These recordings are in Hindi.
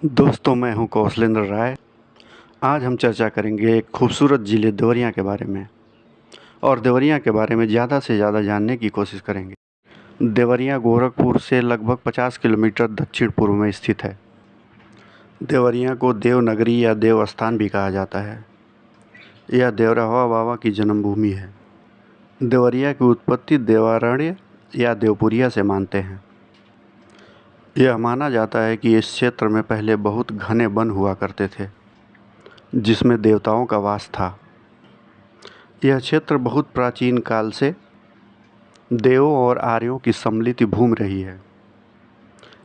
दोस्तों, मैं हूं कौशलेंद्र राय। आज हम चर्चा करेंगे एक खूबसूरत ज़िले देवरिया के बारे में और देवरिया के बारे में ज़्यादा से ज़्यादा जानने की कोशिश करेंगे। देवरिया गोरखपुर से लगभग 50 किलोमीटर दक्षिण पूर्व में स्थित है। देवरिया को देवनगरी या देवस्थान भी कहा जाता है। यह देवरहवा बाबा की जन्मभूमि है। देवरिया की उत्पत्ति देवारण्य या देवपुरिया से मानते हैं। यह माना जाता है कि इस क्षेत्र में पहले बहुत घने वन हुआ करते थे, जिसमें देवताओं का वास था। यह क्षेत्र बहुत प्राचीन काल से देवों और आर्यों की सम्मिलित भूमि रही है,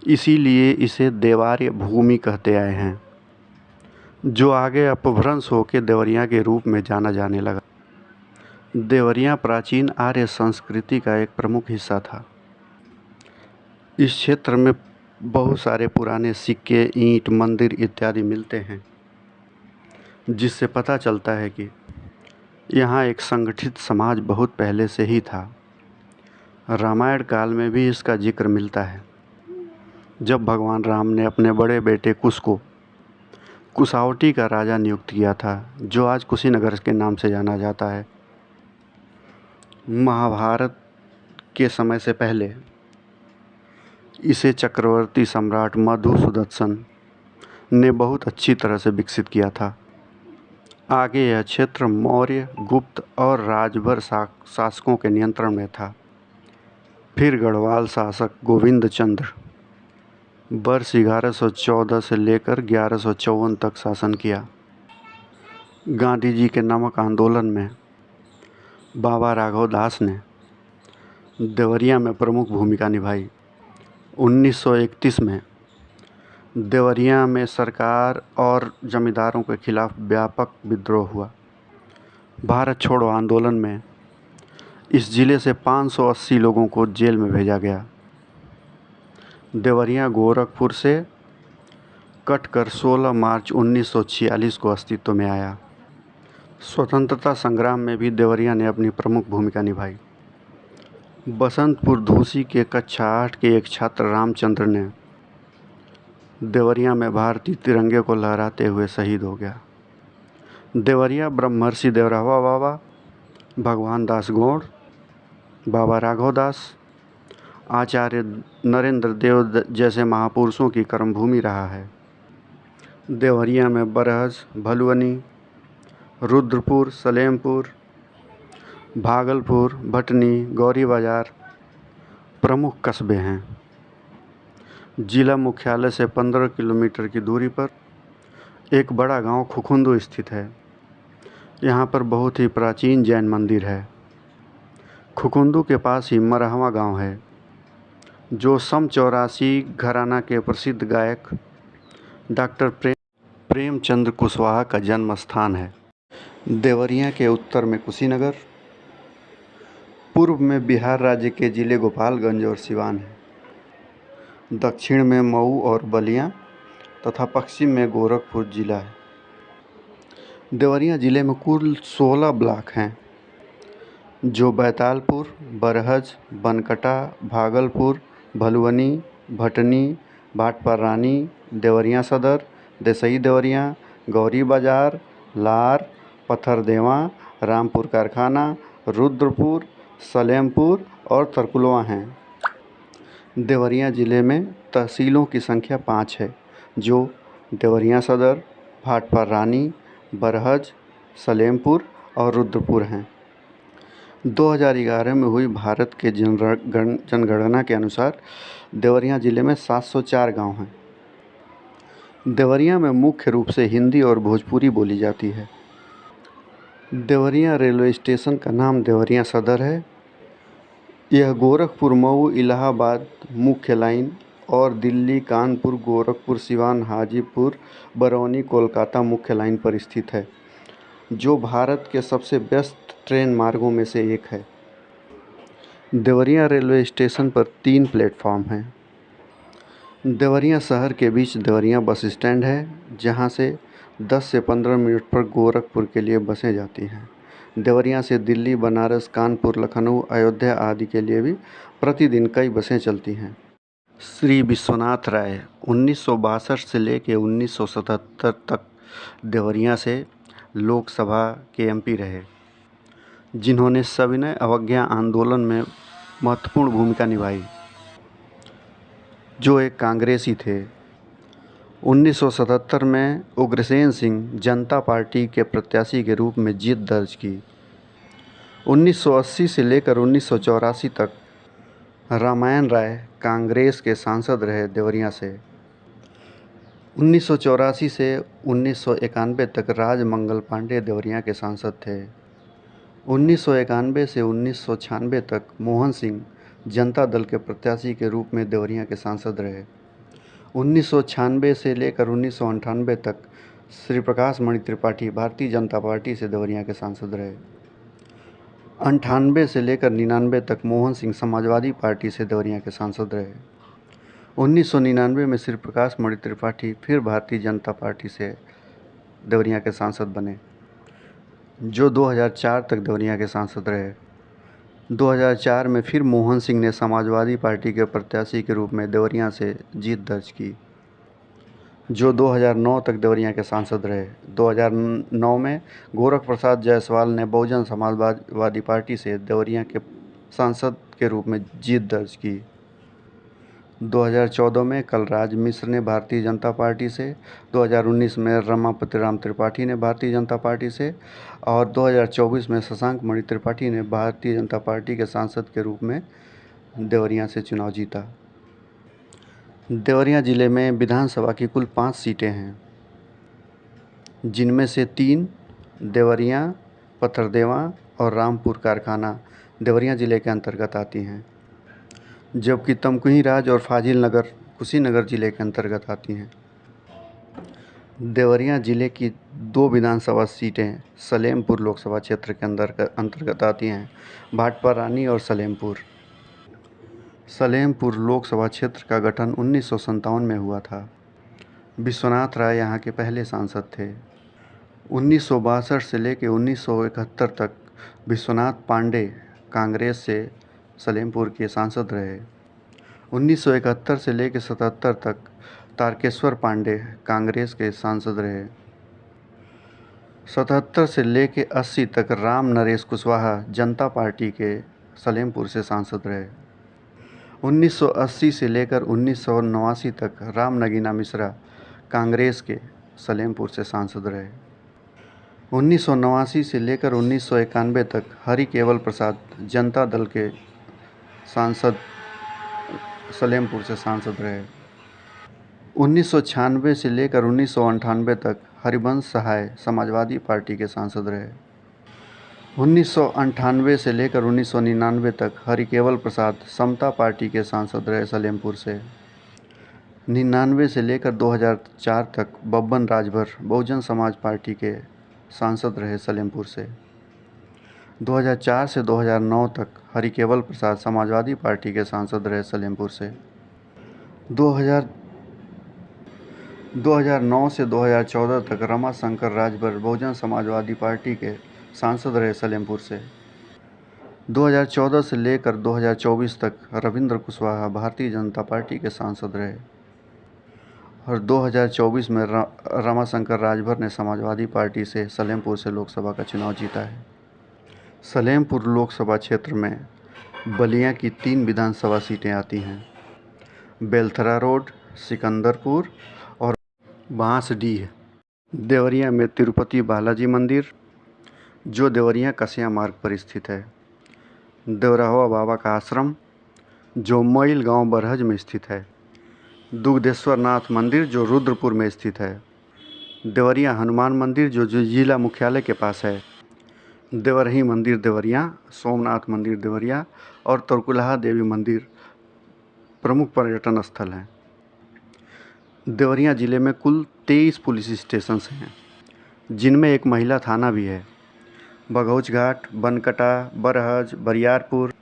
इसीलिए इसे देवार्य भूमि कहते आए हैं, जो आगे अपभ्रंश होकर देवरिया के रूप में जाना जाने लगा। देवरिया प्राचीन आर्य संस्कृति का एक प्रमुख हिस्सा था। इस क्षेत्र में बहुत सारे पुराने सिक्के, ईंट, मंदिर इत्यादि मिलते हैं, जिससे पता चलता है कि यहाँ एक संगठित समाज बहुत पहले से ही था। रामायण काल में भी इसका जिक्र मिलता है, जब भगवान राम ने अपने बड़े बेटे कुश को कुशावटी का राजा नियुक्त किया था, जो आज कुशीनगर के नाम से जाना जाता है। महाभारत के समय से पहले इसे चक्रवर्ती सम्राट मधुसूदन ने बहुत अच्छी तरह से विकसित किया था। आगे यह क्षेत्र मौर्य, गुप्त और राजभर शासकों के नियंत्रण में था। फिर गढ़वाल शासक गोविंद चंद्र वर्ष 1114 से लेकर 1154 तक शासन किया। गांधी जी के नमक आंदोलन में बाबा राघव दास ने देवरिया में प्रमुख भूमिका निभाई। 1931 में देवरिया में सरकार और जमींदारों के खिलाफ व्यापक विद्रोह हुआ। भारत छोड़ो आंदोलन में इस जिले से 580 लोगों को जेल में भेजा गया। देवरिया गोरखपुर से कटकर 16 मार्च 1946 को अस्तित्व में आया। स्वतंत्रता संग्राम में भी देवरिया ने अपनी प्रमुख भूमिका निभाई। बसंतपुर धूसी के कक्षा 8 के एक छात्र रामचंद्र ने देवरिया में भारतीय तिरंगे को लहराते हुए शहीद हो गया। देवरिया ब्रह्मर्षि देवरहवा बाबा, भगवान दास गौड़, बाबा राघव दास, आचार्य नरेंद्र देव जैसे महापुरुषों की कर्मभूमि रहा है। देवरिया में बरहज, भलुवनी, रुद्रपुर, सलेमपुर, भागलपुर, भटनी, गौरी बाजार प्रमुख कस्बे हैं। जिला मुख्यालय से 15 किलोमीटर की दूरी पर एक बड़ा गांव खुखुंदू स्थित है। यहाँ पर बहुत ही प्राचीन जैन मंदिर है। खुखुंदू के पास ही मरहवा गांव है, जो सम 84 घराना के प्रसिद्ध गायक डॉक्टर प्रेमचंद कुशवाहा का जन्म स्थान है। देवरिया के उत्तर में कुशीनगर, पूर्व में बिहार राज्य के जिले गोपालगंज और सिवान है, दक्षिण में मऊ और बलिया तथा पश्चिम में गोरखपुर जिला है। देवरिया जिले में कुल 16 ब्लॉक हैं, जो बैतालपुर, बरहज, बनकटा, भागलपुर, भलुवनी, भटनी, भाटपरानी, देवरिया सदर, देसई देवरिया, गौरी बाजार, लार, पथरदेवा, रामपुर कारखाना, रुद्रपुर, सलेमपुर और तरकुलवा हैं। देवरिया जिले में तहसीलों की संख्या 5 है, जो देवरिया सदर, भाटपरानी, बरहज, सलेमपुर और रुद्रपुर हैं। 2011 में हुई भारत के जनगणना के अनुसार देवरिया जिले में 704 गांव हैं। देवरिया में मुख्य रूप से हिंदी और भोजपुरी बोली जाती है। देवरिया रेलवे स्टेशन का नाम देवरिया सदर है। यह गोरखपुर, मऊ, इलाहाबाद मुख्य लाइन और दिल्ली, कानपुर, गोरखपुर, सिवान, हाजीपुर, बरौनी, कोलकाता मुख्य लाइन पर स्थित है, जो भारत के सबसे व्यस्त ट्रेन मार्गों में से एक है। देवरिया रेलवे स्टेशन पर 3 प्लेटफॉर्म हैं। देवरिया शहर के बीच देवरिया बस स्टैंड है, जहां से 10 से 15 मिनट पर गोरखपुर के लिए बसें जाती हैं। देवरिया से दिल्ली, बनारस, कानपुर, लखनऊ, अयोध्या आदि के लिए भी प्रतिदिन कई बसें चलती हैं। श्री विश्वनाथ राय 1962 से लेकर 1977 तक देवरिया से लोकसभा के एमपी रहे, जिन्होंने सविनय अवज्ञा आंदोलन में महत्वपूर्ण भूमिका निभाई, जो एक कांग्रेसी थे। 1977 में उग्रसेन सिंह जनता पार्टी के प्रत्याशी के रूप में जीत दर्ज की। 1980 से लेकर 1984 तक रामायण राय कांग्रेस के सांसद रहे देवरिया से। 1984 से 1991 तक राजमंगल पांडे देवरिया के सांसद थे। 1991 से 1996 तक मोहन सिंह जनता दल के प्रत्याशी के रूप में देवरिया के सांसद रहे। 1996 से लेकर 1998 तक श्री प्रकाश मणि त्रिपाठी भारतीय जनता पार्टी से देवरिया के सांसद रहे। 98 से लेकर 99 तक मोहन सिंह समाजवादी पार्टी से देवरिया के सांसद रहे। 1999 में श्री प्रकाश मणि त्रिपाठी फिर भारतीय जनता पार्टी से देवरिया के सांसद बने, जो 2004 तक देवरिया के सांसद रहे। 2004 में फिर मोहन सिंह ने समाजवादी पार्टी के प्रत्याशी के रूप में देवरिया से जीत दर्ज की, जो 2009 तक देवरिया के सांसद रहे। 2009 में गोरख प्रसाद जायसवाल ने बहुजन समाजवादी पार्टी से देवरिया के सांसद के रूप में जीत दर्ज की। 2014 में कलराज मिश्र ने भारतीय जनता पार्टी से, 2019 में रमापति राम त्रिपाठी ने भारतीय जनता पार्टी से और 2024 में शशांक मणि त्रिपाठी ने भारतीय जनता पार्टी के सांसद के रूप में देवरिया से चुनाव जीता। देवरिया ज़िले में विधानसभा की कुल 5 सीटें हैं, जिनमें से 3 देवरिया, पथरदेवा और रामपुर कारखाना देवरिया ज़िले के अंतर्गत आती हैं, जबकि तमकुही राज और फाजिल नगर कुशीनगर ज़िले के अंतर्गत आती हैं। देवरिया ज़िले की 2 विधानसभा सीटें सलेमपुर लोकसभा क्षेत्र के अंतर्गत आती हैं, भाटपारा रानी और सलेमपुर। सलेमपुर लोकसभा क्षेत्र का गठन 1957 में हुआ था। विश्वनाथ राय यहाँ के पहले सांसद थे। 1962 से लेकर 1971 तक विश्वनाथ पांडे कांग्रेस से सलेमपुर के सांसद रहे। 1971 से लेकर 77 तक तारकेश्वर पांडे कांग्रेस के सांसद रहे। 77 से लेकर 80 तक राम नरेश कुशवाहा जनता पार्टी के सलेमपुर से सांसद रहे। 1980 से लेकर 1989 तक राम नगीना मिश्रा कांग्रेस के सलेमपुर से सांसद रहे। 1989 से लेकर 1991 तक हरि केवल प्रसाद जनता दल के सांसद सलेमपुर से सांसद रहे। 1996 से लेकर 1998 तक हरिवंश सहाय समाजवादी पार्टी के सांसद रहे। 1998 से लेकर 1999 तक हरिकेवल प्रसाद समता पार्टी के सांसद रहे सलेमपुर से। 99 से लेकर 2004 तक बब्बन राजभर बहुजन समाज पार्टी के सांसद रहे सलेमपुर से। 2004 से 2009 तक हरिकेवल प्रसाद समाजवादी पार्टी के सांसद रहे सलेमपुर से। 2009 से 2014 तक रमाशंकर राजभर बहुजन समाजवादी पार्टी के सांसद रहे सलेमपुर से। 2014 से लेकर 2024 तक रविंद्र कुशवाहा भारतीय जनता पार्टी के सांसद रहे और 2024 में रमाशंकर राजभर ने समाजवादी पार्टी से सलेमपुर से लोकसभा का चुनाव जीता है। सलेमपुर लोकसभा क्षेत्र में बलिया की 3 विधानसभा सीटें आती हैं, बेलथरा रोड, सिकंदरपुर और बांसडीह। देवरिया में तिरुपति बालाजी मंदिर, जो देवरिया कसिया मार्ग पर स्थित है। देवरावा बाबा का आश्रम, जो मैल गांव बरहज में स्थित है। दुग्धेश्वर नाथ मंदिर, जो रुद्रपुर में स्थित है। देवरिया हनुमान मंदिर, जो जिला मुख्यालय के पास है। देवरही मंदिर देवरिया, सोमनाथ मंदिर देवरिया और तरकुलहा देवी मंदिर प्रमुख पर्यटन स्थल हैं। देवरिया ज़िले में कुल 23 पुलिस स्टेशन हैं, जिनमें एक महिला थाना भी है। बघौच घाट, बनकटा, बरहज, बरियारपुर,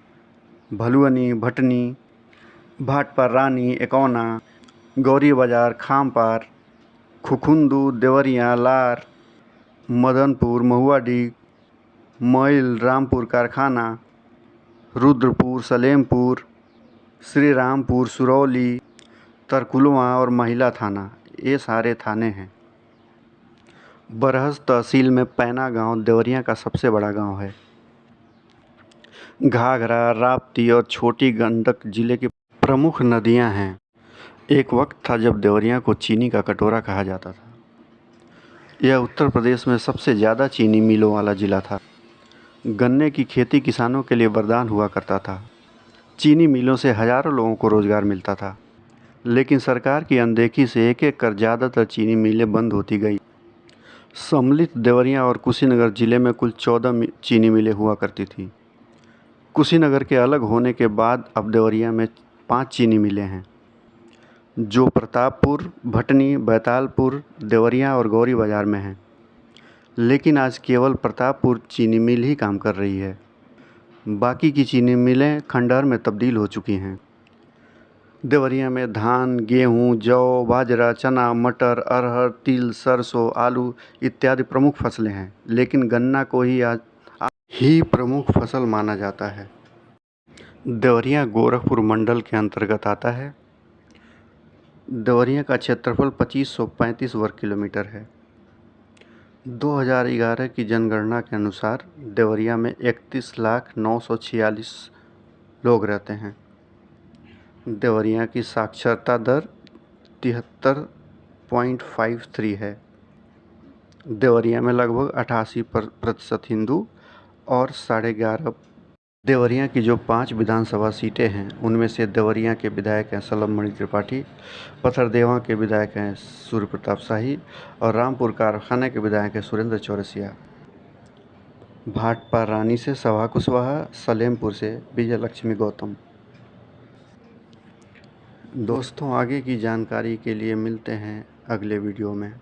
भलुअनी, भटनी, भाटपार रानी, एकौना, गौरी बाजार, खामपार, खुखुंदू, देवरिया, लार, मदनपुर, महुआडीह, मैल, रामपुर कारखाना, रुद्रपुर, सलेमपुर, श्री रामपुर, सुरौली, तरकुलवा और महिला थाना, ये सारे थाने हैं। बरहस तहसील में पैना गांव देवरिया का सबसे बड़ा गांव है। घाघरा, राप्ती और छोटी गंडक जिले की प्रमुख नदियां हैं। एक वक्त था जब देवरिया को चीनी का कटोरा कहा जाता था। यह उत्तर प्रदेश में सबसे ज़्यादा चीनी मिलों वाला जिला था। गन्ने की खेती किसानों के लिए वरदान हुआ करता था। चीनी मिलों से हजारों लोगों को रोजगार मिलता था, लेकिन सरकार की अनदेखी से एक एक कर ज़्यादातर चीनी मिलें बंद होती गई। सम्मिलित देवरिया और कुशीनगर जिले में कुल 14 चीनी मिलें हुआ करती थी। कुशीनगर के अलग होने के बाद अब देवरिया में 5 चीनी मिलें हैं, जो प्रतापपुर, भटनी, बैतालपुर, देवरिया और गौरी बाजार में हैं। लेकिन आज केवल प्रतापपुर चीनी मिल ही काम कर रही है। बाकी की चीनी मिलें खंडहर में तब्दील हो चुकी हैं। देवरिया में धान, गेहूं, जौ, बाजरा, चना, मटर, अरहर, तिल, सरसों, आलू इत्यादि प्रमुख फसलें हैं, लेकिन गन्ना को ही आज ही प्रमुख फसल माना जाता है। देवरिया गोरखपुर मंडल के अंतर्गत आता है। देवरिया का क्षेत्रफल 2535 वर्ग किलोमीटर है। 2011 की जनगणना के अनुसार देवरिया में 31,946 लोग रहते हैं। देवरिया की साक्षरता दर 73.53 है। देवरिया में लगभग 88% हिंदू और 11.5। देवरिया की जो 5 विधानसभा सीटें हैं, उनमें से देवरिया के विधायक हैं सलभ मणि त्रिपाठी, पथरदेवा के विधायक हैं सूर्य प्रताप शाही और रामपुर कारखाने के विधायक हैं सुरेंद्र चौरसिया। भाटपार रानी से सभा कुशवाहा, सलेमपुर से विजयलक्ष्मी गौतम। दोस्तों, आगे की जानकारी के लिए मिलते हैं अगले वीडियो में।